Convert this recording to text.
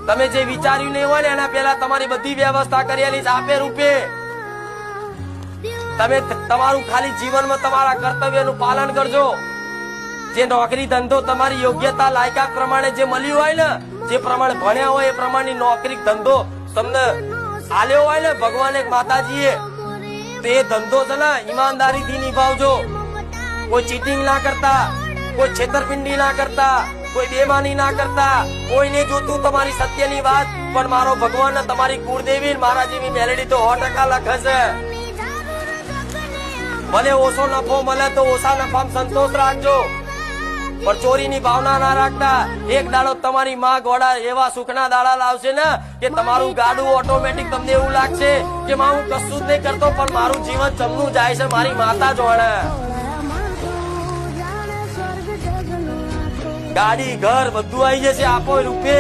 તમે જે વિચાર્યું નહીં હોય ને એના પહેલા તમારી બધી વ્યવસ્થા કરેલી છે આપે રૂપે. તમે તમારું ખાલી જીવનમાં તમારા કર્તવ્યનું પાલન કરજો. જે નોકરી ધંધો તમારી યોગ્યતા લાયકાત પ્રમાણે જે મળ્યું હોય ને, જે પ્રમાણે ભણ્યા હોય એ પ્રમાણની નોકરી ધંધો તમને આલ્યો હોય ને ભગવાન એક માતાજીએ, તો એ ધંધો છે ને ઈમાનદારીથી નિભાવજો. કોઈ ચીટિંગ ના કરતા, કોઈ છેતરપિંડી ના કરતા, કોઈ બેમાની ના કરતા. કોઈને જોતું તમારી સત્યની વાત, પણ મારો ભગવાન તમારી કુળદેવી મારા જેવી મેલેડી તો 100% લખે છે. ભલે ઓછો નફો મળે તો ઓછા નફામાં સંતોષ રાખજો, પણ ચોરીની ભાવના ના રાખતા. એક દાડો તમારી માં ગોળા એવા સુખના દાડા લાવશે ને કે તમારું ગાડું ઓટોમેટિક તમને એવું લાગશે કે માં હું કશું જ નહીં કરતો, પણ મારું જીવન ચમનું જાય છે મારી માતા જોડે. ગાડી ઘર બધું આવી જશે આપો રૂપે.